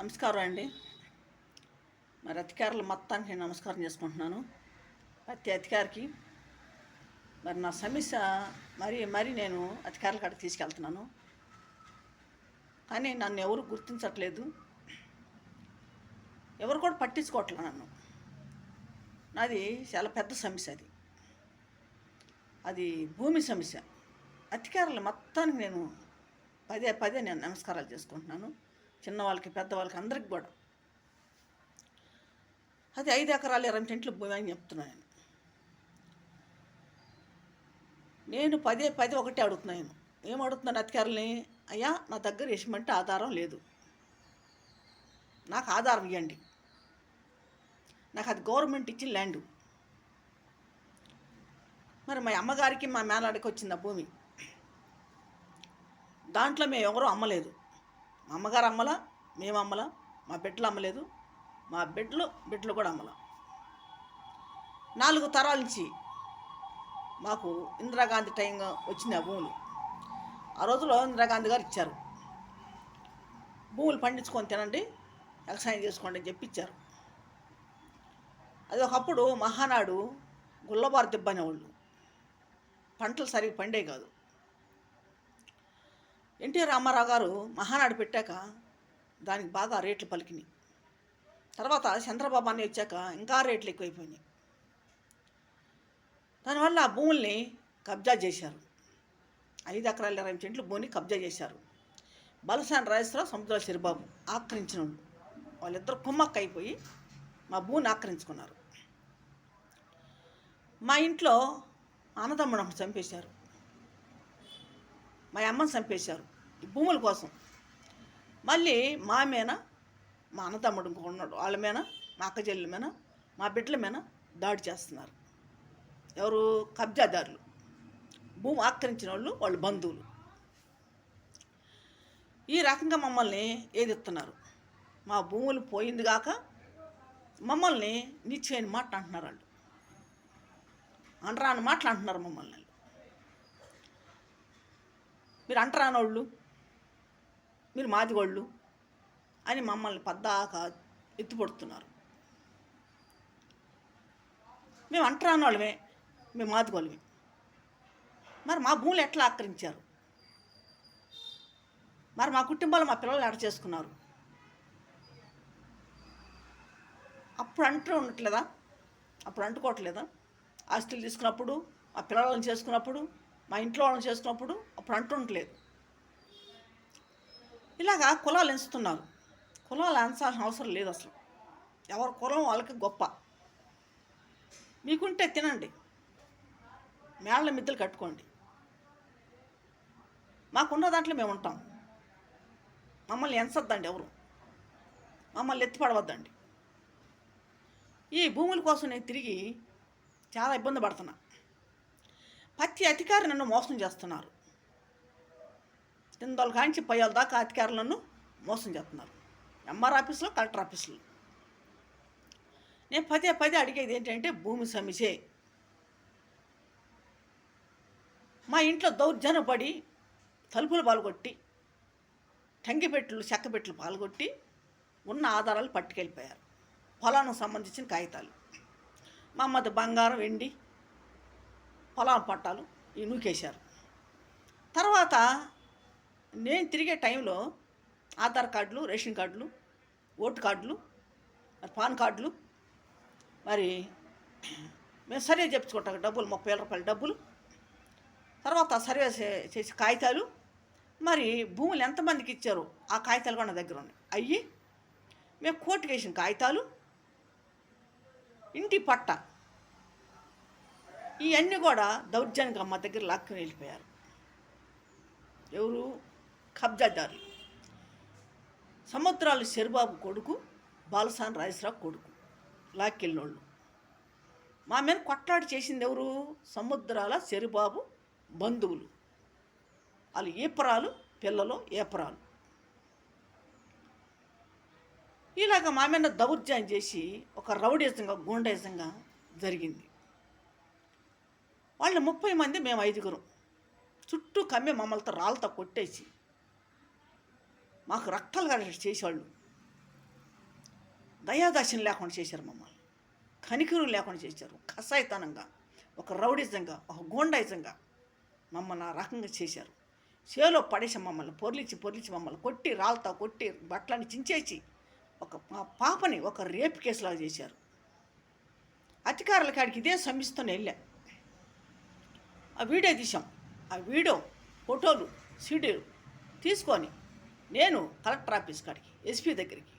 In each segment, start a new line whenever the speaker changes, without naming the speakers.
నమస్కారం అండి. మరి అధికారులు మొత్తానికి నేను నమస్కారం చేసుకుంటున్నాను. ప్రతి అధికారికి మరి నా సమస్య మరి నేను అధికారుల కాడికి తీసుకెళ్తున్నాను. కానీ నన్ను ఎవరు గుర్తించట్లేదు, ఎవరు కూడా పట్టించుకోవట్లేదు నన్ను. నాది చాలా పెద్ద సమస్య అది. అది భూమి సమస్య. అధికారులు మొత్తానికి నేను పదే పదే నేను నమస్కారాలు చేసుకుంటున్నాను. చిన్నవాళ్ళకి పెద్దవాళ్ళకి అందరికి కూడా. అది 5 ఎకరాలు 20 సెంట్లు భూమి అని చెప్తున్నాను. నేను పదే పదే ఒకటే అడుగుతున్నాను. ఏం అడుగుతున్నాను అధికారులని? అయ్యా, నా దగ్గర ఎటువంటి ఆధారం లేదు, నాకు ఆధారం ఇవ్వండి. నాకు అది గవర్నమెంట్ ఇచ్చిన ల్యాండు. మరి మా అమ్మగారికి మా మేనడికి వచ్చింది ఆ భూమి. దాంట్లో మేము ఎవరూ అమ్మలేదు. మా అమ్మగారు అమ్మలా, మేము అమ్మలా, మా బిడ్డలు అమ్మలేదు, మా బిడ్డలు కూడా అమ్మలా. 4 తరాల నుంచి మాకు ఇందిరాగాంధీ టైం వచ్చింది ఆ భూములు. ఆ రోజుల్లో ఇందిరాగాంధీ గారు ఇచ్చారు, భూములు పండించుకొని తినండి, వ్యవసాయం చేసుకోండి అని చెప్పి ఇచ్చారు. అది ఒకప్పుడు మహానాడు గుల్లబారు దెబ్బ అనేవాళ్ళు. పంటలు సరిగ్గా పండే కాదు. ఎన్టీ రామారావు గారు మహానాడు పెట్టాక దానికి బాగా రేట్లు పలికినాయి. తర్వాత చంద్రబాబు అని వచ్చాక ఇంకా రేట్లు ఎక్కువైపోయినాయి. దానివల్ల ఆ భూముల్ని కబ్జా చేశారు. 5 ఎకరాల 20 సెంట్లు భూమిని కబ్జా చేశారు. బలసాని రాజేశ్వరరావు, సముద్రాల చిరుబాబు ఆక్రమించిన వాళ్ళు. వాళ్ళిద్దరు కుమ్మక్క అయిపోయి మా భూమిని ఆక్రమించుకున్నారు. మా ఇంట్లో అన్నదమ్ముడు చంపేశారు, మా అమ్మని చంపేశారు ఈ భూముల కోసం. మళ్ళీ మా మీద, మా అన్నదమ్ముడు ఉన్నాడు, వాళ్ళ మీద, మా అక్క చెల్లెల మీద, మా బిడ్డల మీద దాడి చేస్తున్నారు. ఎవరు? కబ్జాదారులు, భూమి ఆక్రమించిన వాళ్ళు, వాళ్ళ బంధువులు. ఈ రకంగా మమ్మల్ని ఏదిస్తున్నారు. మా భూములు పోయింది కాక మమ్మల్ని నిశ్చయని మాట అంటున్నారు. వాళ్ళు అంటరాని మాటలు అంటున్నారు మమ్మల్ని. మీరు అంటరానోళ్ళు, మీరు మాదిగోళ్ళు అని మమ్మల్ని పద్దాక ఎత్తుపడుతున్నారు. మేము అంటరానోళ్ళమే, మేము మాదిగోళ్ళమే. మరి మా భూములు ఎట్లా ఆక్రమించారు? మరి మా కుటుంబాలు, మా పిల్లలు ఎడ చేసుకున్నారు? అప్పుడు అంటూ ఉండట్లేదా? అప్పుడు అంటుకోవట్లేదా? ఆస్తులు తీసుకున్నప్పుడు, మా పిల్లలను చేసుకున్నప్పుడు, మా ఇంట్లో వాళ్ళని చేసుకున్నప్పుడు అప్పుడు అంటుండలేదు. ఇలాగా కులాలు ఎంచుతున్నారు. కులాలు ఎంచాల్సిన అవసరం లేదు అసలు. ఎవరి కులం వాళ్ళకి గొప్ప. మీకుంటే తినండి, మేళ్ళ మిద్దెలు కట్టుకోండి. మాకున్న దాంట్లో మేము ఉంటాం. మమ్మల్ని ఎంచొద్దండి, ఎవరు మమ్మల్ని ఎత్తిపడవద్దండి. ఈ భూముల కోసం నేను తిరిగి చాలా ఇబ్బంది పడుతున్నా. ప్రతి అధికారి నన్ను మోసం చేస్తున్నారు. కిందలు కాంచి పయ్యాల దాకా అధికారులు నన్ను మోసం చేస్తున్నారు. ఎంఆర్ ఆఫీసులో, కలెక్టర్ ఆఫీసులో. నేను పదే పదే అడిగేది ఏంటంటే భూమి సమస్యే. మా ఇంట్లో దౌర్జన్యం పడి తలుపులు పాల్గొట్టి, టంగిపెట్లు, చెక్కపెట్లు పాల్గొట్టి ఉన్న ఆధారాలు పట్టుకెళ్ళిపోయారు. పొలానికి సంబంధించిన కాగితాలు, మా అమ్మది బంగారం, వెండి, పొలం పట్టాలు ఇవి నూకేశారు. తర్వాత నేను తిరిగే టైంలో ఆధార్ కార్డులు, రేషన్ కార్డులు, ఓటు కార్డులు, పాన్ కార్డులు, మరి మేము సర్వే చెప్పుకుంటాం డబ్బులు, 30,000 రూపాయల డబ్బులు, తర్వాత సర్వే చేసే కాగితాలు, మరి భూములు ఎంతమందికి ఇచ్చారో ఆ కాగితాలు కూడా నా దగ్గర ఉన్నాయి. అయ్యి మేము కోర్టుకు వేసిన కాగితాలు, ఇంటి పట్ట, ఇవన్నీ కూడా దౌర్జన్యంగా మా దగ్గర లాక్కుని వెళ్ళిపోయారు. ఎవరు? కబ్జాదారులు. సముద్రాల చెరుబాబు కొడుకు, బాలసాని రాజేశ్వరరావు కొడుకు లాక్కెళ్ళినోళ్ళు. మా మీద కొట్లాడి చేసింది ఎవరు? సముద్రాల చెరుబాబు బంధువులు. వాళ్ళు ఏపరాలు, పిల్లలు ఏపరాలు. ఇలాగ మా మీద దౌర్జన్యం చేసి ఒక రౌడీజంగా, గూండాయిజంగా జరిగింది. వాళ్ళు 30 మంది, మేము 5గురం. చుట్టూ కమ్మి మమ్మల్తో రాళ్ళతో కొట్టేసి మాకు రక్తాలు చేసేవాళ్ళు. దయాదాక్ష్యం లేకుండా చేశారు మమ్మల్ని. కనికరం లేకుండా చేశారు. కసాయితనంగా, ఒక రౌడిజంగా, ఒక గూండాయిజంగా మమ్మల్ని ఆ రకంగా చేశారు. చేలో పడేసి మమ్మల్ని పొర్లిచి మమ్మల్ని కొట్టి, రాళ్ళతో కొట్టి, బట్టలని చించేసి మా పాపని ఒక రేపు కేసులాగా చేశారు. అధికారుల కాడికి ఇదే సమస్యతోనే వెళ్ళా. ఆ వీడియో తీసాం. ఆ వీడియో ఫోటోలు సీడీలు తీసుకొని నేను కలెక్టర్ ఆఫీస్ కాడికి, ఎస్పీ దగ్గరికి,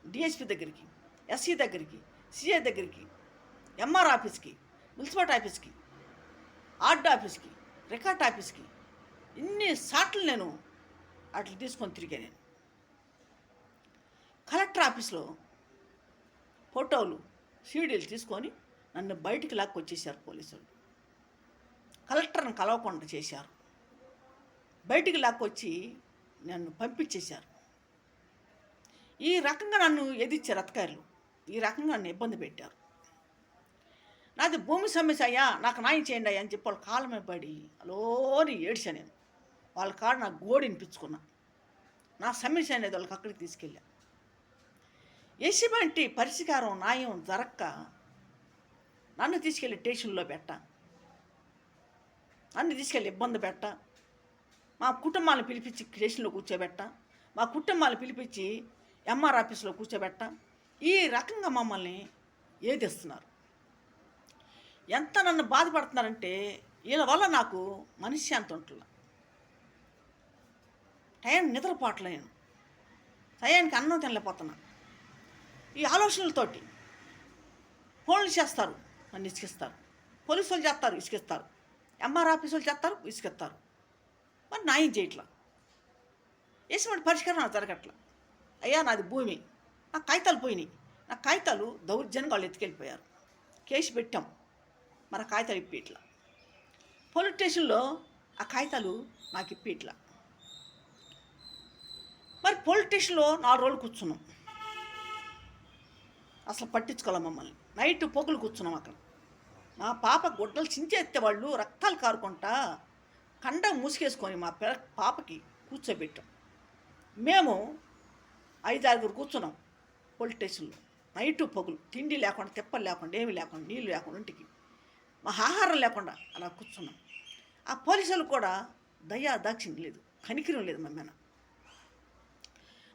డిఎస్పీ దగ్గరికి, ఎస్సీ దగ్గరికి, సిఐ దగ్గరికి, ఎంఆర్ ఆఫీస్కి, మున్సిపాలిటీ ఆఫీస్కి, ఆర్డీ ఆఫీస్కి, రికార్డ్ ఆఫీస్కి ఇన్ని సార్లు నేను అట్లా తీసుకొని తిరిగా. నేను కలెక్టర్ ఆఫీస్లో ఫోటోలు సీడీలు తీసుకొని నన్ను బయటికి లాక్కొచ్చేసారు పోలీసులు. కలెక్టర్ని కలవకుండా చేశారు. బయటికి లాక్కొచ్చి నన్ను పంపించేశారు. ఈ రకంగా నన్ను ఎదిరించారు అధికారులు. ఈ రకంగా నన్ను ఇబ్బంది పెట్టారు. నాది భూమి సమస్య అయ్యా, నాకు న్యాయం చేయండి అయ్యా అని చెప్పి వాళ్ళ కాళ్ళ మీద పడి అలోని ఏడ్చా. నేను వాళ్ళ కాడ నాకు గోడు వినిపించుకున్నా. నా సమస్య అనేది వాళ్ళకి అక్కడికి తీసుకెళ్ళా. ఎటువంటి పరిష్కారం న్యాయం జరక్క నన్ను తీసుకెళ్ళి స్టేషన్లో పెట్ట, నన్ను తీసుకెళ్ళి ఇబ్బంది పెట్ట, మా కుటుంబాలను పిలిపించి స్టేషన్లో కూర్చోబెట్ట, మా కుటుంబాలను పిలిపించి ఎంఆర్ ఆఫీస్లో కూర్చోబెట్ట. ఈ రకంగా మమ్మల్ని ఏదిస్తున్నారు. ఎంత నన్ను బాధపడుతున్నారంటే వీళ్ళ వల్ల నాకు మనశ్శాంతి ఉంటున్నా. టైం నిద్రపోవట్లేను, టయానికి అన్నం తినలేకపోతున్నా. ఈ ఆలోచనలతోటి ఫోన్లు చేస్తారు, నన్ను ఇసుకిస్తారు. పోలీసు వాళ్ళు చేస్తారు, ఇసుకిస్తారు. ఎంఆర్ ఆఫీసు వాళ్ళు చేస్తారు, ఇసుకిస్తారు. మరి న్యాయం చేయట్లా. ఎటువంటి పరిష్కారం నాకు జరగట్లా. అయ్యా నాది భూమి, నా కాగితాలు పోయినాయి. నా కాగితాలు దౌర్జన్యంగా వాళ్ళు ఎత్తుకెళ్ళిపోయారు. కేసు పెట్టాం, మరి ఆ కాగితాలు ఇప్పిట్లా. పోలీస్ స్టేషన్లో ఆ కాగితాలు నాకు ఇప్పిట్లా. మరి పోలీస్ స్టేషన్లో 4 రోజులు కూర్చున్నాం. అసలు పట్టించుకోవాలి మమ్మల్ని. నైట్ పొగులు కూర్చున్నాం అక్కడ. మా పాప గుడ్డలు చించేస్తే వాళ్ళు రక్తాలు కారుకుంటా కండ మూసుకేసుకొని మా పాపకి కూర్చోబెట్టాం. మేము 5-6 కూర్చున్నాం పోలీస్ స్టేషన్లో. నైటు పొగులు, తిండి లేకుండా, తిప్పలు లేకుండా, ఏమి లేకుండా, నీళ్ళు లేకుండా, ఇంటికి మా ఆహారం లేకుండా అలా కూర్చున్నాం. ఆ పోలీసులు కూడా దయా దాక్షిణ్యం లేదు, కనికరం లేదు.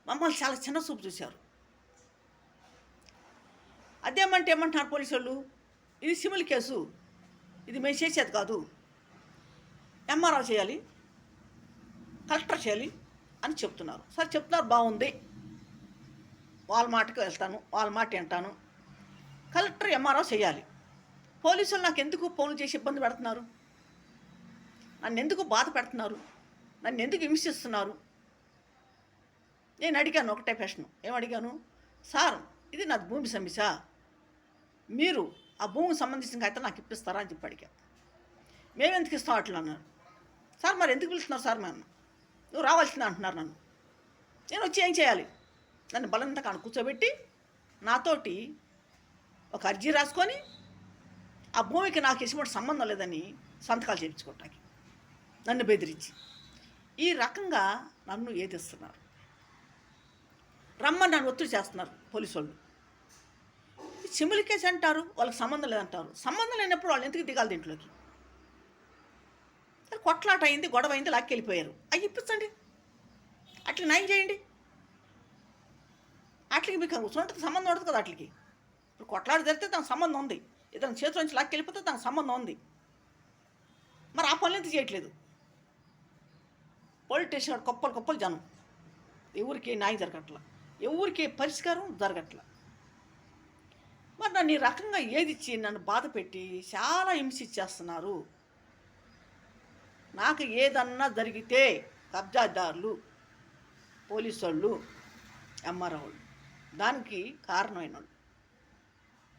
మమ్మల్ని చాలా చిన్న చూపు చూశారు. అదేమంటే ఏమంటున్నారు పోలీసు వాళ్ళు, ఇది సివిల్ కేసు, ఇది మేము చేసేది కాదు, ఎంఆర్ఓ చేయాలి, కలెక్టర్ చేయాలి అని చెప్తున్నారు. సరే చెప్తున్నారు, బాగుంది, వాళ్ళ మాటకి వెళ్తాను, వాళ్ళ మాట వింటాను. కలెక్టర్ ఎంఆర్ఓ చేయాలి. పోలీసులు నాకు ఎందుకు ఫోన్లు చేసి ఇబ్బంది పెడుతున్నారు? నన్ను ఎందుకు బాధ పెడుతున్నారు? నన్ను ఎందుకు హింసిస్తున్నారు? నేను అడిగాను ఒకటే ప్రశ్న. ఏమడిగాను? సార్, ఇది నాది భూమి సమస్య, మీరు ఆ భూమికి సంబంధించిన అయితే నాకు ఇప్పిస్తారా అని చెప్పి అడిగా. మేము ఎందుకు ఇస్తాం అట్లా అన్నారు. సార్ మరి ఎందుకు పిలుస్తున్నారు సార్? నువ్వు రావాల్సిందే అంటున్నారు నన్ను. నేను వచ్చి ఏం చేయాలి? నన్ను బలంతా కూర్చోబెట్టి నాతోటి ఒక అర్జీ రాసుకొని ఆ భూమికి నాకు ఎటువంటి సంబంధం లేదని సంతకాలు చేయించుకోవటానికి నన్ను బెదిరించి ఈ రకంగా నన్ను ఏదిస్తున్నారు. రమ్మని నన్ను ఒత్తిడి చేస్తున్నారు పోలీసు వాళ్ళు. సివిల్ కేసు అంటారు, వాళ్ళకి సంబంధం లేదంటారు. సంబంధం లేనప్పుడు వాళ్ళు ఎందుకు దిగాలి దీంట్లోకి? కొట్లాట అయింది, గొడవ అయింది, లాక్కెళ్ళిపోయారు. అవి ఇప్పించండి, అట్లా న్యాయం చేయండి. వాటికి మీకు ఉంటుంది, సంబంధం ఉంటుంది కదా. వాటికి ఇప్పుడు కొట్లాట జరిగితే దానికి సంబంధం ఉంది. ఏదైనా చేతిలో నుంచి లాక్కెళ్ళిపోతే దానికి సంబంధం ఉంది. మరి ఆ పనులు ఎందుకు చేయట్లేదు? పోలీస్ స్టేషన్ కుప్పలు జనం, ఎవరికి న్యాయం జరగట్ల, ఎవరికి పరిష్కారం జరగట్ల. మరి నన్ను ఈ రకంగా ఏదిచ్చి నన్ను బాధ పెట్టి చాలా హింసించేస్తున్నారు. నాకు ఏదన్నా జరిగితే కబ్జాదారులు, పోలీసు వాళ్ళు, ఎంఆర్ఓ వాళ్ళు దానికి కారణమైన వాళ్ళు.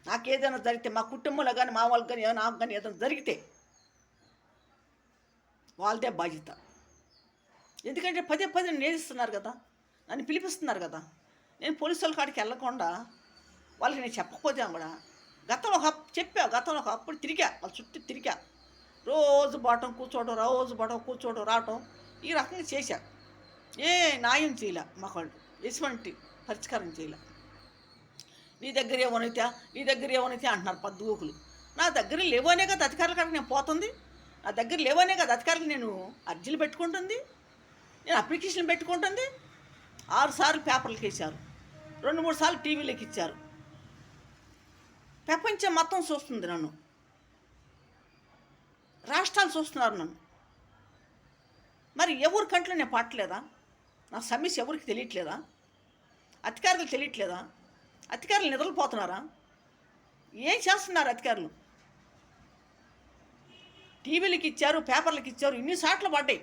నాకు ఏదైనా జరిగితే, మా కుటుంబంలో కానీ మా వాళ్ళకి కానీ నాకు కానీ ఏదైనా జరిగితే వాళ్ళదే బాధ్యత. ఎందుకంటే పదే నేర్పిస్తున్నారు కదా, నన్ను పిలిపిస్తున్నారు కదా. నేను పోలీసు వాళ్ళ కాడికి వెళ్ళకుండా వాళ్ళకి నేను చెప్పకపోతే కూడా గతంలో గతంలో అప్పుడు తిరిగా, వాళ్ళ చుట్టూ తిరిగా, రోజు బాటం కూర్చోవడం రావటం ఈ రకంగా చేశా. ఏ న్యాయం చేయలే, మాకు వాళ్ళు ఎటువంటి పరిష్కారం చేయలే. నీ దగ్గర ఏమోనైతే నీ దగ్గర ఏమోనైతే అంటున్నారు పద్దుగోకులు. నా దగ్గర లేవనే కదా అధికారుల కాడికి నేను పోతుంది. నా దగ్గర లేవనే కదా అధికారులు నేను అర్జీలు పెట్టుకుంటుంది, నేను అప్లికేషన్ పెట్టుకుంటుంది. 6 సార్లు పేపర్లకు వేశారు, 2-3 సార్లు టీవీలోకి ఇచ్చారు. ప్రపంచం మొత్తం చూస్తుంది నన్ను, రాష్ట్రాలు చూస్తున్నారు నన్ను. మరి ఎవరి కంట్లో నేను పట్టలేదా? నా సమస్య ఎవరికి తెలియట్లేదా? అధికారులు తెలియట్లేదా? అధికారులు నిద్రపోతున్నారా? ఏం చేస్తున్నారు అధికారులు? టీవీలకి ఇచ్చారు, పేపర్లకు ఇచ్చారు, ఇన్నిసార్లు పడ్డాయి.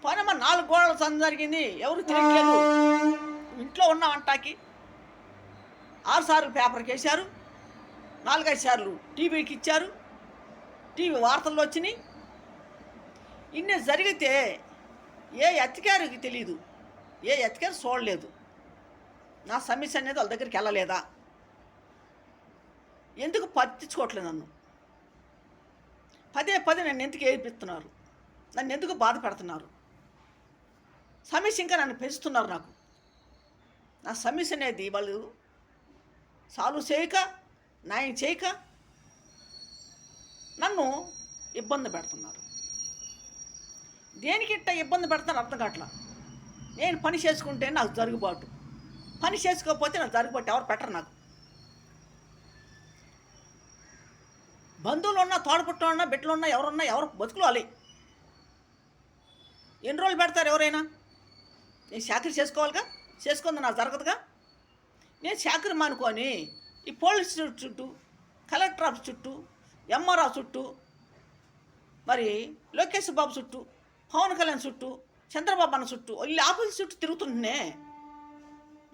పనమ్మ 4 గోడల సంద జరిగింది, ఎవరు తెలియట్లేదు. ఇంట్లో ఉన్న వంటాకి 6 సార్లు పేపర్కి వేశారు, 4-5 సార్లు టీవీకి ఇచ్చారు, టీవీ వార్తల్లో వచ్చినాయి. ఇన్ని జరిగితే ఏ అధికారికి తెలియదు, ఏ అధికారి చూడలేదు. నా సమస్య అనేది వాళ్ళ దగ్గరికి వెళ్ళలేదా? ఎందుకు పట్టించుకోవట్లేదు నన్ను? పదే నన్ను ఎందుకు ఏడిపిస్తున్నారు? నన్ను ఎందుకు బాధ పెడుతున్నారు? సమస్య ఇంకా నన్ను పెంచుతున్నారు. నా సమస్య అనేది వాళ్ళు సాల్వ్ చేయక, న్యాయం చేయక నన్ను ఇబ్బంది పెడుతున్నారు. దేనికి ఇట్ట ఇబ్బంది పెడతాను అర్థం కావట్లా. నేను పని చేసుకుంటే నాకు జరుగుబాటు, పని చేసుకోకపోతే నాకు జరుగుబాటు ఎవరు పెట్టరు. నాకు బంధువులు ఉన్నా, తోడపుట్టు ఉన్నా, బిడ్డలు ఉన్నా, ఎవరున్నా ఎవరు బతుకులు. ఎన్ని రోజులు పెడతారు ఎవరైనా? నేను చాకరీ చేసుకోవాలిగా, చేసుకుంది నాకు జరగదుగా. నేను చాకరీ మానుకొని ఈ పోలీస్ చుట్టూ, కలెక్టర్ ఆఫీస్ చుట్టూ, ఎంఆర్ఆర్ చుట్టూ, మరి లోకేష్ బాబు చుట్టూ, పవన్ కళ్యాణ్ చుట్టూ, చంద్రబాబు అన్న చుట్టూ, వీళ్ళు ఆఫీస్ చుట్టూ తిరుగుతుంటే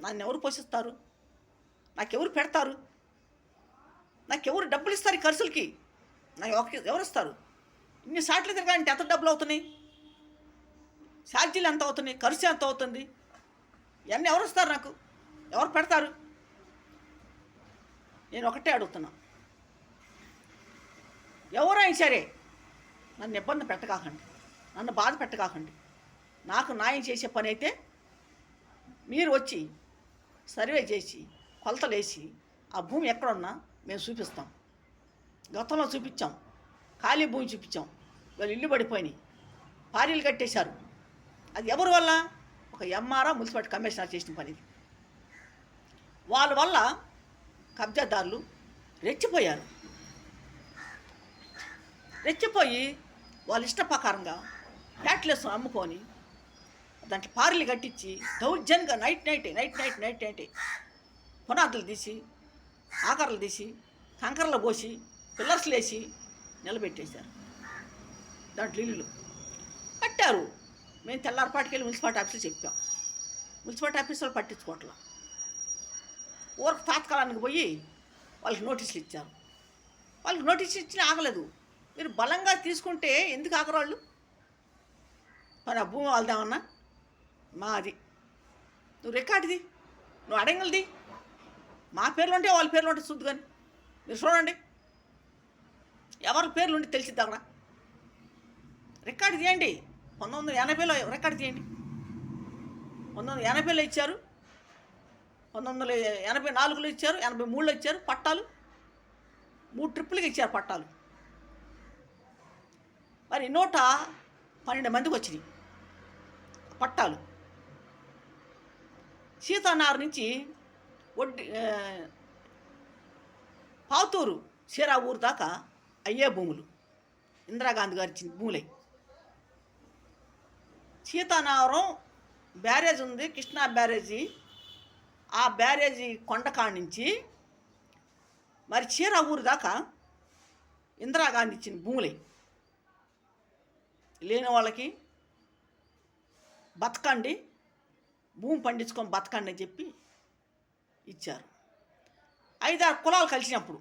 నన్ను ఎవరు పోషిస్తారు? నాకెవరు పెడతారు? నాకెవరు డబ్బులు ఇస్తారు? ఈ ఖర్చులకి నాకు ఎవరు ఇస్తారు? ఇన్ని సార్లు తిరగాలంటే ఎంత డబ్బులు అవుతున్నాయి? ఛార్జీలు ఎంత అవుతున్నాయి? ఖర్చు ఎంత అవుతుంది? ఇవన్నీ ఎవరు ఇస్తారు? నాకు ఎవరు పెడతారు? నేను ఒకటే అడుగుతున్నా, ఎవరైనా సరే నన్ను ఇబ్బంది పెట్టకాకండి, నన్ను బాధ పెట్టకాకండి. నాకు న్యాయం చేసే పని అయితే మీరు వచ్చి సర్వే చేసి కొలతలు వేసి ఆ భూమి ఎక్కడున్నా మేము చూపిస్తాం. గతంలో చూపించాం, ఖాళీ భూమి చూపించాం, వాళ్ళు ఇల్లు పడిపోయినాయి, పారీలు కట్టేశారు. అది ఎవరి వల్ల? ఒక ఎంఆర్ఆర్ మున్సిపాలిటీ కమిషనర్ చేసిన పని. వాళ్ళ వల్ల కబ్జాదారులు రెచ్చిపోయారు. రెచ్చిపోయి వాళ్ళ ఇష్ట ప్రకారంగా ఫ్లాట్లెస్ అమ్ముకొని దాంట్లో పారీలు కట్టించి దౌర్జన్యంగా నైట్ పునాదులు తీసి, ఆకరలు తీసి, కంకరలు పోసి, పిల్లర్స్లు వేసి నిలబెట్టేశారు. దాంట్లో ఇల్లు కట్టారు. మేము తెల్లారిపాటికి వెళ్ళి మున్సిపాలిటీ ఆఫీసులో చెప్పాం. మున్సిపాలిటీ ఆఫీసులో పట్టించుకోవట్లా. ఊరికి తాత్కాలానికి పోయి వాళ్ళకి నోటీసులు ఇచ్చారు. వాళ్ళకి నోటీసులు ఇచ్చినా ఆగలేదు. మీరు బలంగా తీసుకుంటే ఎందుకు ఆగరాళ్ళు? మరి ఆ భూమి వాళ్ళదేమన్నా మాది, నువ్వు రికార్డుది, నువ్వు అడంగులది, మా పేర్లు ఉంటే వాళ్ళ పేర్లు ఉంటే చూద్దు. కానీ మీరు చూడండి, ఎవరి పేర్లు ఉండి తెలిసిద్ది అక్కడ. రికార్డు తీయండి. 1980లో రికార్డు తీయండి. 1980లో ఇచ్చారు, 1984లో ఇచ్చారు, 83లో ఇచ్చారు పట్టాలు. 3 ట్రిప్పులకి ఇచ్చారు పట్టాలు. మరి 112 మందికి వచ్చినాయి పట్టాలు. సీతానార్ నుంచి పావుతూరు చీరా ఊరు దాకా అయ్యే భూములు, ఇందిరాగాంధీ గారు ఇచ్చిన భూములై. సీతానారం బ్యారేజ్ ఉంది, కృష్ణా బ్యారేజీ. ఆ బ్యారేజీ కొండకాడి నుంచి మరి చీరా ఊరు దాకా ఇందిరాగాంధీ ఇచ్చిన భూములై. లేని వాళ్ళకి బతకండి, భూమి పండించుకొని బతకండి అని చెప్పి ఇచ్చారు. 5-6 కులాలు కలిసినప్పుడు,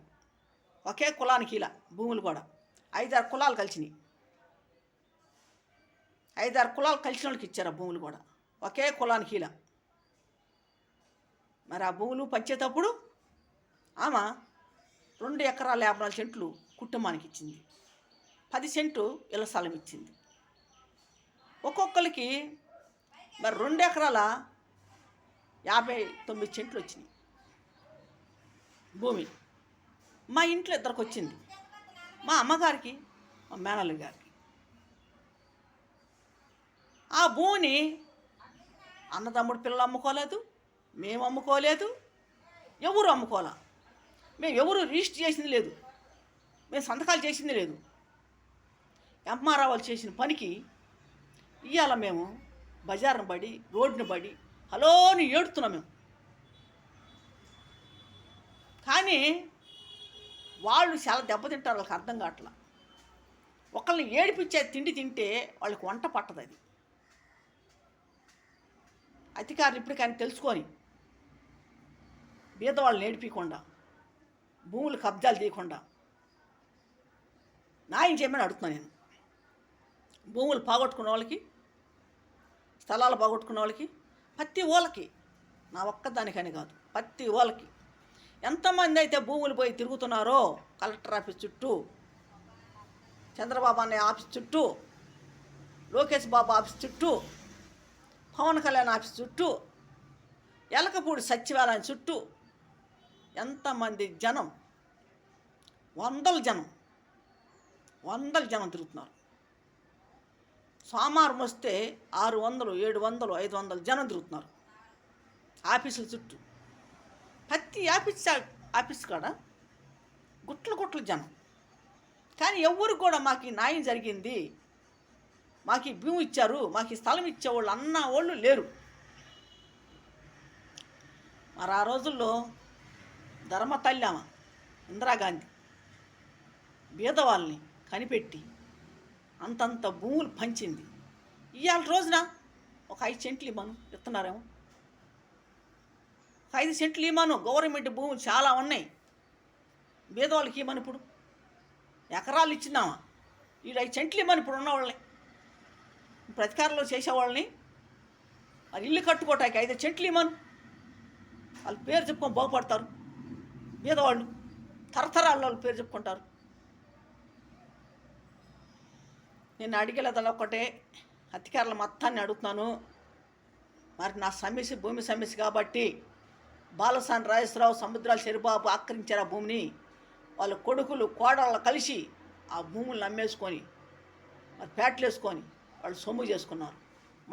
ఒకే కులానికి ఇలా భూములు కూడా 5-6 కులాలు కలిసినాయి. 5-6 కులాలు కలిసిన వాళ్ళకి ఇచ్చారు ఆ భూములు కూడా, ఒకే కులానికి ఇలా. మరి ఆ భూములు పంచేటప్పుడు ఆమె 2 ఎకరాల 54 సెంట్లు కుటుంబానికి ఇచ్చింది, 10 సెంటు ఇళ్ల స్థలం ఇచ్చింది. ఒక్కొక్కరికి మరి 2 ఎకరాల 59 సెంట్లు వచ్చినాయి. భూమి. మా ఇంట్లో ఇద్దరికి వచ్చింది, మా అమ్మగారికి, మా మేనల్లి గారికి. ఆ భూమిని అన్నదమ్ముడు పిల్లలు అమ్ముకోలేదు, మేము అమ్ముకోలేదు, ఎవరు అమ్ముకోలే. మేము ఎవరు రిజిస్టర్ చేసింది లేదు, మేము సంతకాలు చేసింది లేదు. ఎంఆర్ఆ వాళ్ళు చేసిన పనికి ఇవాళ మేము బజార్ను పడి రోడ్డును పడి హలోని ఏడుతున్నాం మేము. కానీ వాళ్ళు చాలా దెబ్బతింటారు, వాళ్ళకి అర్థం కావట్లా. ఒకళ్ళని ఏడిపించే తిండి తింటే వాళ్ళకి వంట పట్టదు. అది అధికారులు ఇప్పటికైనా తెలుసుకొని బీదవాళ్ళని ఏడిపించకుండా, భూములు కబ్జాలు తీయకుండా న్యాయం చేయమని అడుగుతున్నాను నేను. భూములు పోగొట్టుకున్న వాళ్ళకి, స్థలాలు పోగొట్టుకున్న వాళ్ళకి, ప్రతి వాళ్ళకి, నా ఒక్కదానికని కాదు, ప్రతి వాళ్ళకి. ఎంతమంది అయితే భూములు పోయి తిరుగుతున్నారో కలెక్టర్ ఆఫీస్ చుట్టూ, చంద్రబాబు అన్నయ్య ఆఫీస్ చుట్టూ, లోకేష్ బాబు ఆఫీస్ చుట్టూ, పవన్ కళ్యాణ్ ఆఫీస్ చుట్టూ, ఎలకపూడి సచివాలయం చుట్టూ ఎంతమంది జనం, వందల జనం తిరుగుతున్నారు. సోమవారం వస్తే 600, 700, 500 జనం తిరుగుతున్నారు ఆఫీసుల చుట్టూ. ప్రతి ఆఫీస్ కాడ గుట్లు జనం. కానీ ఎవరు కూడా మాకు ఈ న్యాయం జరిగింది, మాకు ఈ భూమి ఇచ్చారు, మాకు ఈ స్థలం ఇచ్చేవాళ్ళు అన్న వాళ్ళు లేరు. మరి ఆ రోజుల్లో ధర్మతల్లామ ఇందిరాగాంధీ బీదవాళ్ళని కనిపెట్టి అంతంత భూములు పంచింది. ఇవాళ రోజున ఒక 5 సెంట్లు ఇవ్వను ఇస్తున్నారేమో, 5 సెంట్లు ఇవ్వను. గవర్నమెంట్ భూములు చాలా ఉన్నాయి, బీదవాళ్ళకి ఇవ్వమని. ఇప్పుడు ఎకరాలు ఇచ్చినామా, ఈ 5 సెంట్లు ఇవ్వమని ఇప్పుడు ఉన్నవాళ్ళని, ఇప్పుడు అధికారంలో చేసేవాళ్ళని. మరి ఇల్లు కట్టుకోవటానికి 5 సెంట్లు ఇవ్వమను, వాళ్ళ పేరు చెప్పుకొని బాగుపడతారు బీదవాళ్ళు, తరతరాల వాళ్ళు పేరు చెప్పుకుంటారు. నేను అడిగేలేదని ఒక్కటే, అధికారుల మొత్తాన్ని అడుగుతున్నాను. మరి నా సమస్య భూమి సమస్య కాబట్టి బాలసాని రాజేశ్వరరావు, సముద్రాల చెరుబాబు ఆక్రమించారు ఆ భూమిని. వాళ్ళ కొడుకులు కోడళ్ళు కలిసి ఆ భూములను అమ్మేసుకొని మరి పేటలు వేసుకొని వాళ్ళు సొమ్ము చేసుకున్నారు.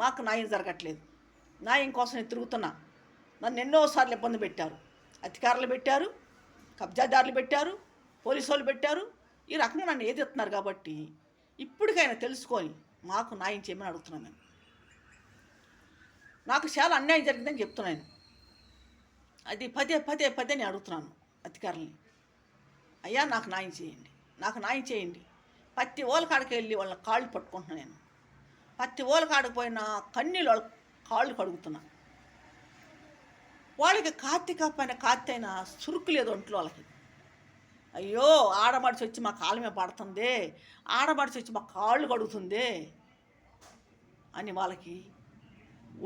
మాకు న్యాయం జరగట్లేదు. న్యాయం కోసం నేను తిరుగుతున్నా. నన్ను ఎన్నోసార్లు ఇబ్బంది పెట్టారు, అధికారులు పెట్టారు, కబ్జాదారులు పెట్టారు, పోలీసు వాళ్ళు పెట్టారు. ఈ రకంగా నన్ను ఎదుగుతున్నారు. కాబట్టి ఇప్పటికైనా తెలుసుకొని మాకు న్యాయం చేయమని అడుగుతున్నాను. నేను నాకు చాలా అన్యాయం జరిగిందని చెప్తున్నాను. అది పదే నేను అడుగుతున్నాను అధికారులని. అయ్యా నాకు న్యాయం చేయండి, నాకు న్యాయం చేయండి. ప్రతి ఓల కాడికి వెళ్ళి వాళ్ళ కాళ్ళు పట్టుకుంటున్నాను నేను. ప్రతి ఓల కాడికి పోయిన కన్నీళ్ళు వాళ్ళ కాళ్ళు కడుగుతున్నా. వాళ్ళకి కాత్తి అయినా సురుకు లేదు ఒంట్లో వాళ్ళకి. అయ్యో ఆడమడిచి వచ్చి మా కాళ్ళ మీద పడుతుంది, ఆడమడిచి వచ్చి మా కాళ్ళు కడుగుతుంది అని వాళ్ళకి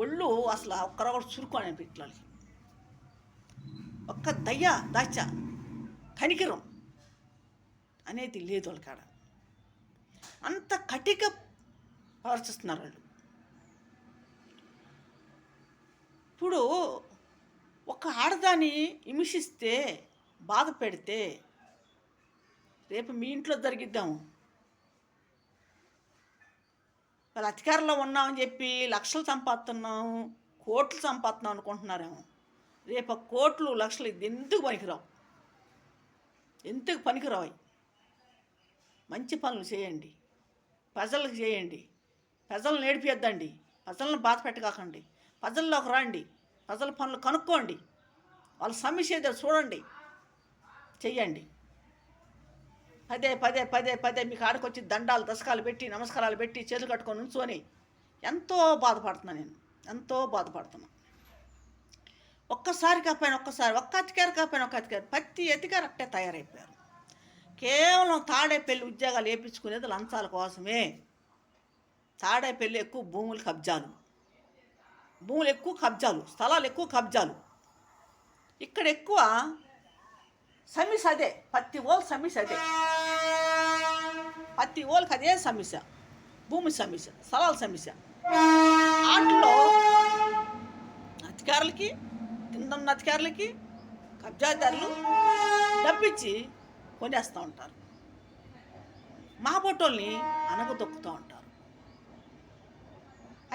ఒళ్ళు అసలు ఒక్కరొకరు చురుకోని పిల్లలకి. ఒక్క దాచ కనికిరం అనేది లేదు వాళ్ళ కాడ. అంత కటిక ప్రవర్తిస్తున్నారు వాళ్ళు. ఇప్పుడు ఒక ఆడదాన్ని హింసిస్తే, బాధ పెడితే రేపు మీ ఇంట్లో జరిగిద్దాము. వాళ్ళు అధికారంలో ఉన్నామని చెప్పి లక్షలు సంపాదిస్తున్నాము, కోట్లు సంపాదిస్తున్నాం అనుకుంటున్నారేమో. రేపు కోట్లు లక్షలు ఎందుకు పనికిరావు. మంచి పనులు చేయండి, ప్రజలకు చేయండి, ప్రజలను నేర్పియద్దండి, ప్రజలను బాధ పెట్టకాకండి. ప్రజల్లోకి రండి, ప్రజల పనులు కనుక్కోండి, వాళ్ళ సమస్య ఏదో చూడండి, చెయ్యండి. పదే మీకు ఆడకొచ్చి దండాలు దశకాలు పెట్టి నమస్కారాలు పెట్టి చేతులు కట్టుకొని ఉంచుకొని ఎంతో బాధపడుతున్నాను నేను, ఎంతో బాధపడుతున్నాను. ఒక్కసారి కాకపోయినా ఒక్కసారి, ఒక్క అధికారి కాకపోయినా ఒక్క అధికారి, ప్రతి అధికారి అట్టే తయారైపోయారు. కేవలం తాడేపల్లి ఉద్యోగాలు వేయించుకునేది లంచాల కోసమే. తాడేపల్లి ఎక్కువ భూములు ఎక్కువ కబ్జాలు, స్థలాలు ఎక్కువ కబ్జాలు. ఇక్కడ ఎక్కువ సమస్య అదే, ప్రతి ఓళ్ళ సమస్య అదే, ప్రతి ఓళ్ళకి అదే సమస్య, భూమి సమస్య, స్థలాల సమస్య. వాటిలో అధికారులకి, కింద ఉన్న అధికారులకి, కబ్జాదారులు డబ్బిచ్చి కొనేస్తూ ఉంటారు. మా బొట్టోల్ని అనగదొక్కుతూ ఉంటారు.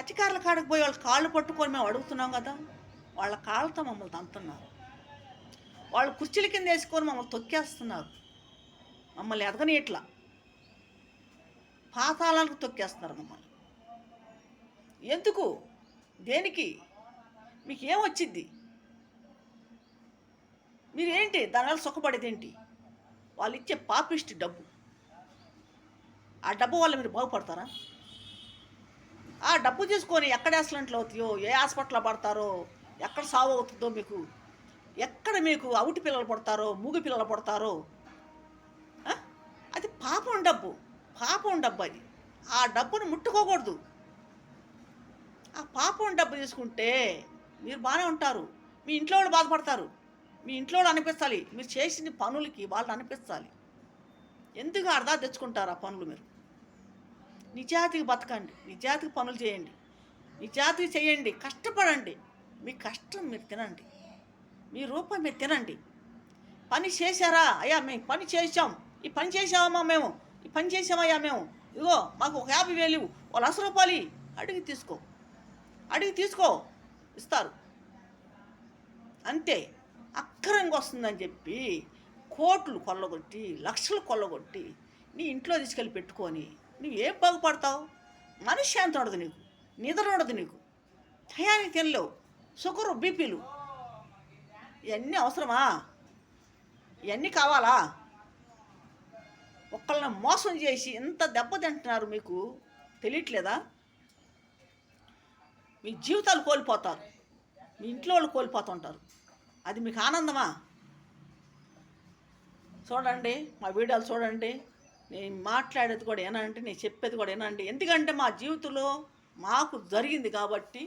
అధికారుల కాడికి పోయి వాళ్ళ కాళ్ళు పట్టుకొని మేము అడుగుతున్నాం కదా, వాళ్ళ కాళ్ళతో మమ్మల్ని తంతున్నారు. వాళ్ళు కుర్చీల కింద వేసుకొని మమ్మల్ని తొక్కేస్తున్నారు. మమ్మల్ని ఎదగని ఇట్లా పాతాళాలకు తొక్కేస్తున్నారు మమ్మల్ని. ఎందుకు? దేనికి? మీకు ఏమొచ్చింది? మీరేంటి దానివల్ల సుఖపడేది ఏంటి? వాళ్ళు ఇచ్చే పాపిష్టి డబ్బు. ఆ డబ్బు వల్ల మీరు బాగుపడతారా? ఆ డబ్బు తీసుకొని ఎక్కడ యాక్సిడెంట్లు అవుతాయో, ఏ హాస్పిటల్లో పడతారో, ఎక్కడ సావు అవుతుందో, ఎక్కడ మీకు అవుటి పిల్లలు పడతారో, మూగి పిల్లలు పడతారో, అది పాపం డబ్బు. అది. ఆ డబ్బును ముట్టుకోకూడదు. ఆ పాపం డబ్బు తీసుకుంటే మీరు బాగానే ఉంటారు. మీ ఇంట్లో వాళ్ళు బాధపడతారు. మీ ఇంట్లో వాళ్ళు అనిపించాలి, మీరు చేసిన పనులకి వాళ్ళు అనిపించాలి. ఎందుకు అర్థా తెచ్చుకుంటారు ఆ పనులు? మీరు నిజాతికి బతకండి, నిజాతికి పనులు చేయండి, నిజాతికి చేయండి, కష్టపడండి. మీ కష్టం మీరు తినండి, మీ రూపాయి మీరు తినండి. పని చేశారా? అయ్యా మేము పని చేసాం, ఈ పని చేసామమ్మా, మేము ఈ పని చేసామయ్యా, మేము ఇదిగో మాకు ఒక 50,000 ఇవ్వు, ఒక 1,00,000 రూపాయలు అడిగి తీసుకో, ఇస్తారు. అంతే. అక్కరంగా వస్తుందని చెప్పి కోట్లు కొల్లగొట్టి, లక్షలు కొల్లగొట్టి నీ ఇంట్లో తీసుకెళ్ళి పెట్టుకొని నువ్వేం బాగుపడతావు? మనశ్శాంతి ఉండదు నీకు, నిద్ర ఉండదు నీకు, టయానికి తినలేవు, షుగరు, బీపీలు. ఇవన్నీ అవసరమా? ఇవన్నీ కావాలా? ఒక్కళ్ళని మోసం చేసి ఎంత దెబ్బతింటున్నారు మీకు తెలియట్లేదా? మీ జీవితాలు కోల్పోతారు, మీ ఇంట్లో వాళ్ళు కోల్పోతుంటారు. అది మీకు ఆనందమా? చూడండి, మా వీడియోలు చూడండి, నేను మాట్లాడేది కూడా ఏనంటే, నేను చెప్పేది కూడా ఏనండి. ఎందుకంటే మా జీవితంలో మాకు జరిగింది కాబట్టి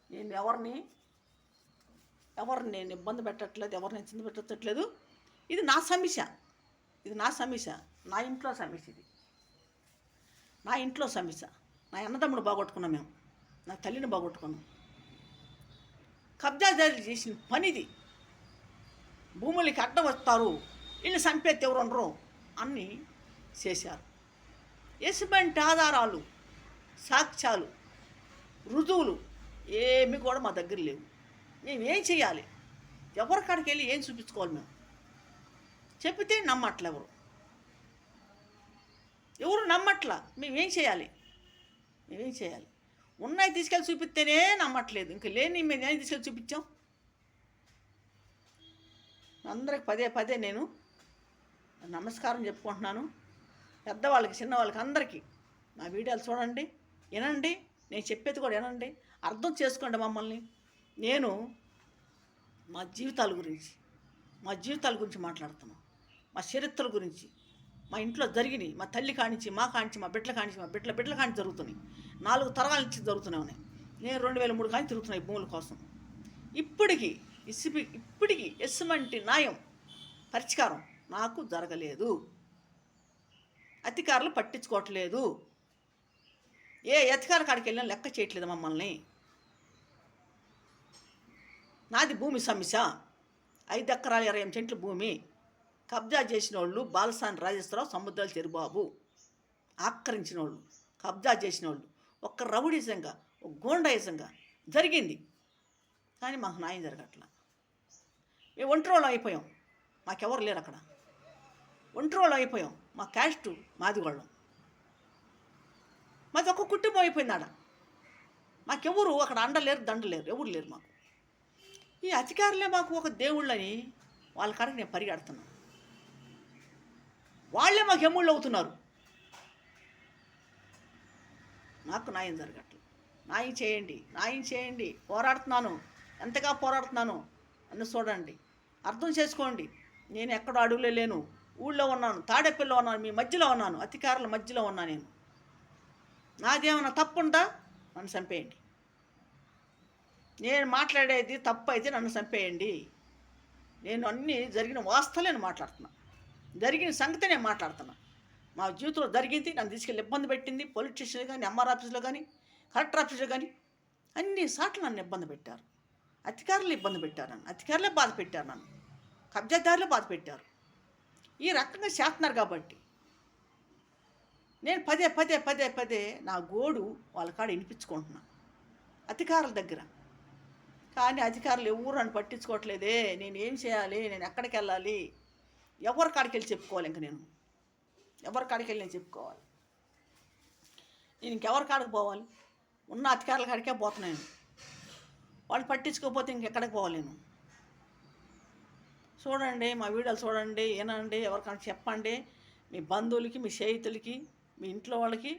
నేను ఎవరిని నేను ఇబ్బంది పెట్టట్లేదు, ఎవరిని ఇబ్బంది పెట్టట్లేదు. ఇది నా సమస్య, నా ఇంట్లో సమస్య. నా ఇంట్లో సమస్య. నా అన్నదమ్ముడు బాగొట్టుకున్నాం, మేము నా తల్లిని బాగొట్టుకున్నాం. కబ్జాదారులు చేసిన పనిది. భూములకి అడ్డం వస్తారు, వీళ్ళు చంపేది ఎవరు ఉండరు అన్నీ చేశారు. ఎటువంటి ఆధారాలు, సాక్ష్యాలు, రుజువులు ఏమి కూడా మా దగ్గర లేవు. మేమేం చేయాలి? ఎవరికాడికి వెళ్ళి ఏం చూపించుకోవాలి? మేము చెప్పితే నమ్మట్లే, ఎవరు నమ్మట్లా. మేమేం చేయాలి? ఉన్నాయి తీసుకెళ్ళి చూపిస్తేనే నమ్మట్లేదు, ఇంక లేని మేము ఏం తీసుకెళ్ళి చూపించాం? అందరికి పదే నేను నమస్కారం చెప్పుకుంటున్నాను. పెద్దవాళ్ళకి, చిన్నవాళ్ళకి, అందరికీ నా వీడియోలు చూడండి, వినండి, నేను చెప్పేది కూడా వినండి, అర్థం చేసుకోండి మమ్మల్ని. నేను మా జీవితాల గురించి మాట్లాడుతున్నాను, మా చరిత్ర గురించి, మా ఇంట్లో జరిగినాయి, మా తల్లి కానించి, మా బిడ్డల కానించి జరుగుతున్నాయి. 4 తరాల నుంచి జరుగుతూనే ఉన్నాయి. నేను 2003 కానీ తిరుగుతున్నాయి భూముల కోసం. ఇప్పటికీ ఎటువంటి న్యాయం, పరిష్కారం నాకు జరగలేదు. అధికారులు పట్టించుకోవట్లేదు. ఏ అధికార కాడికి వెళ్ళినా లెక్క చేయట్లేదు మమ్మల్ని. నాది భూమి సమస్య. 5 ఎకరాల 28 సెంట్ల భూమి కబ్జా చేసిన వాళ్ళు బాలసాని రాజేశ్వరరావు, సముద్రాల చెరుబాబు. ఆక్రమించిన వాళ్ళు, కబ్జా చేసిన వాళ్ళు ఒక్క రౌడీజంగా, ఒక గూండాయిజంగా జరిగింది. కానీ మాకు న్యాయం జరగట్లా. మేము ఒంటరోళ్ళం అయిపోయాం, మాకెవరు లేరు అక్కడ. ఒంటరోళ్ళం అయిపోయాం. మా క్యాస్టు మాదిగోళ్ళం. మాది ఒక కుటుంబం అయిపోయింది ఆడ. మాకెవరు అక్కడ అండలేరు, దండలేరు, ఎవరు లేరు మాకు. ఈ అధికారులే మాకు ఒక దేవుళ్ళని వాళ్ళ కాడికి నేను పరిగెడుతున్నాను. వాళ్ళే మాకు ఎమ్ముళ్ళు అవుతున్నారు. నాకు న్యాయం జరగట్లేదు. న్యాయం చేయండి. పోరాడుతున్నాను, ఎంతగా పోరాడుతున్నాను. నన్ను చూడండి, అర్థం చేసుకోండి. నేను ఎక్కడో అడుగులే లేను, ఊళ్ళో ఉన్నాను, తాడేపల్లిలో ఉన్నాను, మీ మధ్యలో ఉన్నాను, అధికారుల మధ్యలో ఉన్నా. నేను నాదేమన్నా తప్పుందా? నన్ను చంపేయండి. నేను మాట్లాడేది తప్పు అయితే నన్ను చంపేయండి. నేను అన్నీ జరిగిన వాస్తవాలను మాట్లాడుతున్నా, జరిగిన సంగతి నేను మాట్లాడుతున్నా. మా జీవితంలో జరిగింది, నన్ను తీసుకెళ్ళి ఇబ్బంది పెట్టింది. పోలీస్ స్టేషన్లో కానీ, ఎంఆర్ ఆఫీస్లో కానీ, కలెక్టర్ ఆఫీస్లో కానీ అన్ని సార్లు నన్ను ఇబ్బంది పెట్టారు. అధికారులు ఇబ్బంది పెట్టారు నన్ను, అధికారులే బాధ పెట్టారు నన్ను, కబ్జాదారులే బాధ పెట్టారు. ఈ రకంగా చేస్తున్నారు కాబట్టి నేను పదే పదే పదే పదే నా గోడు వాళ్ళ కాడ వినిపించుకుంటున్నా అధికారుల దగ్గర. కానీ అధికారులు ఎవరు నన్ను పట్టించుకోవట్లేదే. నేను ఏం చేయాలి, నేను ఎక్కడికి వెళ్ళాలి, ఎవరి కాడికి వెళ్ళి చెప్పుకోవాలి? ఇంక నేను ఎవరి కాడికి వెళ్ళి నేను చెప్పుకోవాలి? నేను ఇంకెవరి కాడికి పోవాలి? ఉన్న అధికారుల కాడికే పోతున్నాను. వాళ్ళు పట్టించుకోకపోతే ఇంకెక్కడికి పోవాలి నేను? చూడండి, మా వీడియోలు చూడండి, వినండి, ఎవరికైనా చెప్పండి. మీ బంధువులకి, మీ స్నేహితులకి, మీ ఇంట్లో వాళ్ళకి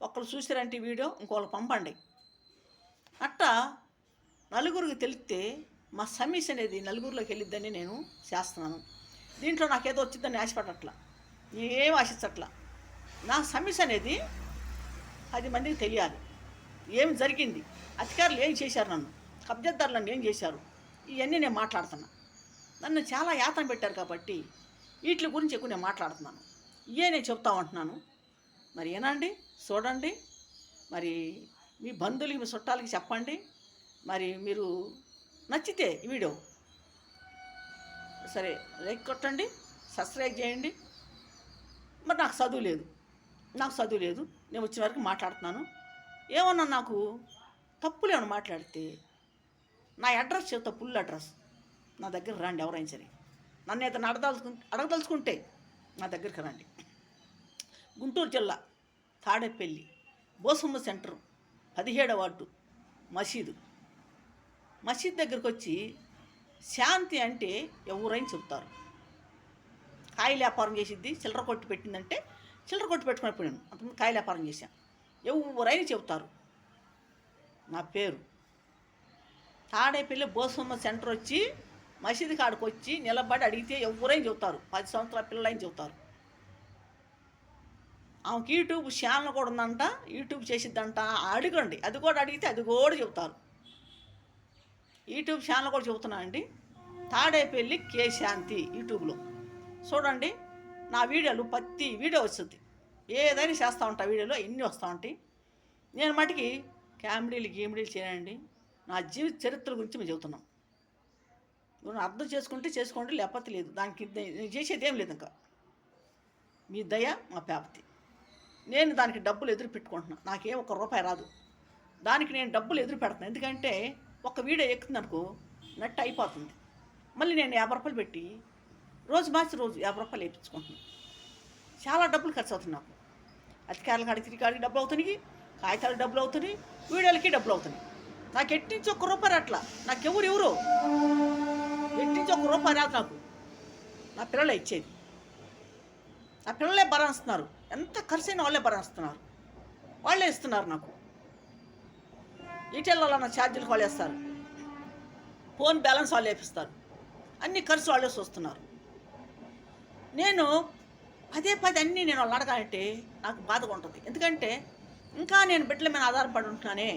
ఒకళ్ళు చూసారంటే ఈ వీడియో ఇంకోళ్ళకి పంపండి. అట్టా నలుగురికి తెలిస్తే మా సమస్య అనేది నలుగురిలోకి వెళ్ళిద్దని నేను చేస్తున్నాను. దీంట్లో నాకేదో వచ్చిందని ఆశపడట్లా, నేనేం ఆశించట్లా. నా సమస్య అనేది 10 మందికి తెలియాలి. ఏం జరిగింది, అధికారులు ఏం చేశారు, నన్ను కబ్జాదారులు నన్ను ఏం చేశారు, ఇవన్నీ నేను మాట్లాడుతున్నా. నన్ను చాలా యాతన పెట్టారు కాబట్టి వీటి గురించి ఎక్కువ నేను మాట్లాడుతున్నాను. ఇవే నేను చెప్తా ఉంటున్నాను. మరి ఏనండి, చూడండి. మరి మీ బంధువులకి, మీ చుట్టాలకి చెప్పండి. మరి మీరు నచ్చితే ఈ వీడియో సరే లైక్ కొట్టండి, సబ్స్క్రైబ్ చేయండి. మరి నాకు చదువు లేదు, నేను వచ్చిన వరకు మాట్లాడుతున్నాను. ఏమన్నా నాకు తప్పులు ఏమన్నా మాట్లాడితే నా అడ్రస్ చెప్తా, ఫుల్ అడ్రస్. నా దగ్గర రండి, ఎవరైనా సరే నన్ను ఏదైనా అడగదలుచుకుంటే నా దగ్గరికి రండి. గుంటూరు జిల్లా తాడేపల్లి బోసమ్మ సెంటర్ 17వ వార్డు మసీద్ దగ్గరికి వచ్చి శాంతి అంటే ఎవరైనా చెప్తారు. కాయలు వ్యాపారం చేసిద్ది, చిల్లర కొట్టి పెట్టిందంటే చిల్లర కొట్టి పెట్టుకుని పోయాను. అంతకుముందు కాయలు వ్యాపారం చేశాను. ఎవరైనా చెబుతారు నా పేరు. తాడేపల్లి బోసమ్మ సెంటర్ వచ్చి మసీదు కాడికి వచ్చి నిలబడి అడిగితే ఎవరైనా చెబుతారు. 10 సంవత్సరాల పిల్లలైనా చెబుతారు. ఆమెకి యూట్యూబ్ ఛానల్ కూడా ఉందంట, యూట్యూబ్ చేసిద్దంట. అడగండి, అది కూడా అడిగితే అది కూడా చెబుతారు. యూట్యూబ్ ఛానల్ కూడా చెబుతున్నా అండి, తాడేపల్లి కే శాంతి యూట్యూబ్లో చూడండి. నా వీడియోలు ప్రతి వీడియో వస్తుంది, ఏదైనా చేస్తూ ఉంటా. వీడియోలో ఎన్ని వస్తూ ఉంటాయి. నేను మటుకి గేమిడీలు చేయండి. నా జీవిత చరిత్ర గురించి మేము చెబుతున్నాం. నువ్వు అర్థం చేసుకుంటే చేసుకోండి, లేకపోతే లేదు. దానికి నేను చేసేది ఏం లేదు. ఇంకా మీ దయ మా ప్రాప్తి. నేను దానికి డబ్బులు ఎదురు పెట్టుకుంటున్నాను. నాకేం ₹1 రాదు. దానికి నేను డబ్బులు ఎదురు పెడుతున్నాను. ఎందుకంటే ఒక వీడియో ఎక్కుతుంది అనుకో, నెట్ అయిపోతుంది. మళ్ళీ నేను ₹50 పెట్టి రోజు మార్చి రోజు ₹50 వేయించుకుంటున్నాను. చాలా డబ్బులు ఖర్చు అవుతుంది నాకు. అధికారుల కాడికి, తిరిగి డబ్బులు అవుతున్నాయి, కాగితాలకు డబ్బులు అవుతున్నాయి, వీడియోలకి డబ్బులు అవుతున్నాయి. నాకు ఎట్టించి ₹1 అట్లా. నాకెవరు ఎట్టించి ₹1 రాదు నాకు. నా పిల్లలే ఇచ్చేది. నా పిల్లలే భరాయిస్తున్నారు. ఎంత ఖర్చు అయినా వాళ్ళే భరాయిస్తున్నారు. వాళ్ళే ఇస్తున్నారు నాకు. ఈటెల్లో నా ఛార్జీలకు వాళ్ళు వేస్తారు, ఫోన్ బ్యాలెన్స్ వాళ్ళు వేపిస్తారు, అన్ని ఖర్చు వాళ్ళే చూస్తున్నారు. నేను పదే అన్నీ నేను వాళ్ళు అడగాలంటే నాకు బాధగా ఉంటుంది. ఎందుకంటే ఇంకా నేను బిడ్డల మీద ఆధారపడి ఉంటున్నానే,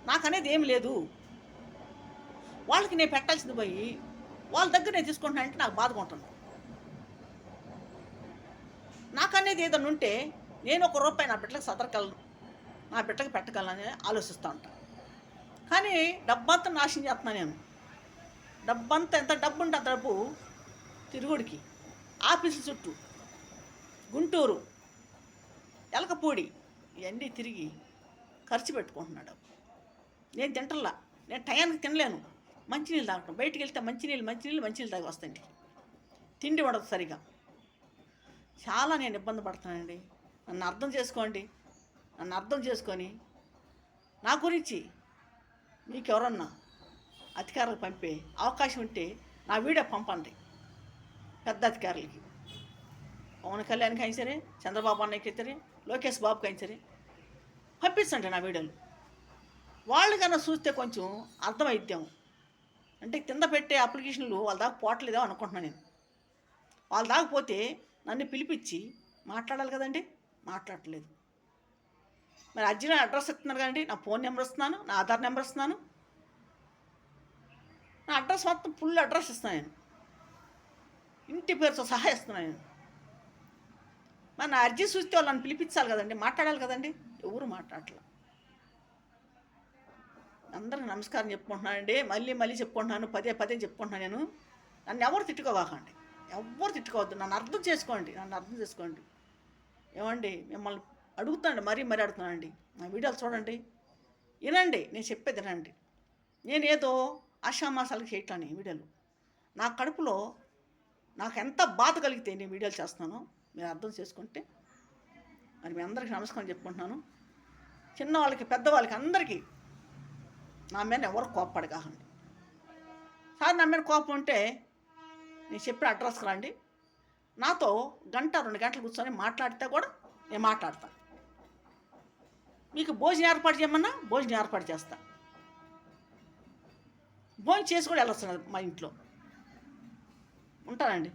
నాకు అనేది ఏమి లేదు. వాళ్ళకి నేను పెట్టాల్సింది పోయి వాళ్ళ దగ్గర నేను తీసుకుంటున్నానంటే నాకు బాధగా ఉంటుంది. నాకు అనేది ఏదైనా ఉంటే నేను ₹1 నా బిడ్డలకు సదరగలను, నా బిడ్డలకు పెట్టగలనని ఆలోచిస్తూ ఉంటాను. కానీ డబ్బంతా నాశనం చేస్తున్నాను నేను. డబ్బంతా ఎంత డబ్బు ఉంటే అంత డబ్బు తిరుగుడికి, ఆఫీసుల చుట్టూ, గుంటూరు, ఎలకపూడి ఇవన్నీ తిరిగి ఖర్చు పెట్టుకుంటున్నాడు. నేను తింటల్లా, నేను టయానికి తినలేను. మంచినీళ్ళు తాగటం, బయటికి వెళ్తే మంచినీళ్ళు తాగి వస్తాండి. తిండి ఉండదు సరిగా. చాలా నేను ఇబ్బంది పడుతున్నానండి. నన్ను అర్థం చేసుకోండి. నన్ను అర్థం చేసుకొని నా గురించి మీకు ఎవరన్నా అధికారులకు పంపే అవకాశం ఉంటే నా వీడియో పంపండి. పెద్ద అధికారులకి, పవన్ కళ్యాణ్కి అయినా సరే, చంద్రబాబు అన్నయ్యకి అయితే, లోకేష్ బాబుకి అయినా సరే పంపించండి నా వీడియోలు. వాళ్ళు కన్నా చూస్తే కొంచెం అర్థమైద్దాము. అంటే కింద పెట్టే అప్లికేషన్లు వాళ్ళ దాకా పోవట్లేదో అనుకుంటున్నాను నేను. వాళ్ళ దాకా పోతే నన్ను పిలిపించి మాట్లాడాలి కదండి, మాట్లాడట్లేదు. మరి అర్జున అడ్రస్ ఇస్తున్నారు కదండి, నా ఫోన్ నెంబర్ ఇస్తున్నాను, నా ఆధార్ నెంబర్ ఇస్తున్నాను, నా అడ్రస్ మొత్తం ఫుల్ అడ్రస్ ఇస్తున్నాను నేను, ఇంటి పేరుతో సహా ఇస్తున్నాను నేను. మరి నా అర్జీ చూస్తే వాళ్ళు నన్ను పిలిపించాలి కదండి, మాట్లాడాలి కదండి. ఎవరు మాట్లాడట్లేదు. అందరికి నమస్కారం చెప్పుకుంటున్నానండి. మళ్ళీ మళ్ళీ చెప్పుకుంటున్నాను, పదే పదే చెప్పుకుంటున్నాను నేను. నన్ను ఎవరు తిట్టుకోవాకండి, ఎవ్వరు తిట్టుకోవద్దు. నన్ను అర్థం చేసుకోండి, నన్ను అర్థం చేసుకోండి. ఏమండి, మిమ్మల్ని అడుగుతాండి, మరీ అడుగుతున్నానండి. నా వీడియోలు చూడండి, వినండి, నేను చెప్పేది వినండి. నేనేదో ఆషామాసాలకు చేయట్లేను ఈ వీడియోలు. నా కడుపులో నాకు ఎంత బాధ కలిగితే నేను వీడియోలు చేస్తున్నానో మీరు అర్థం చేసుకుంటే మరి మీ అందరికీ నమస్కారం చెప్పుకుంటున్నాను. చిన్నవాళ్ళకి పెద్దవాళ్ళకి అందరికీ నా మీద ఎవరు కోప్పడకాకండి. సార్ నా మీద కోపం ఉంటే నేను చెప్పిన అడ్రస్కి రండి, నాతో 1-2 గంటలు కూర్చొని మాట్లాడితే కూడా నేను మాట్లాడతాను. మీకు భోజనం ఏర్పాటు చేయమన్నా భోజనం ఏర్పాటు చేస్తా. భోజనం చేసి కూడా వెళ్ళొస్తున్నారు మా ఇంట్లో. ఉంటానండి.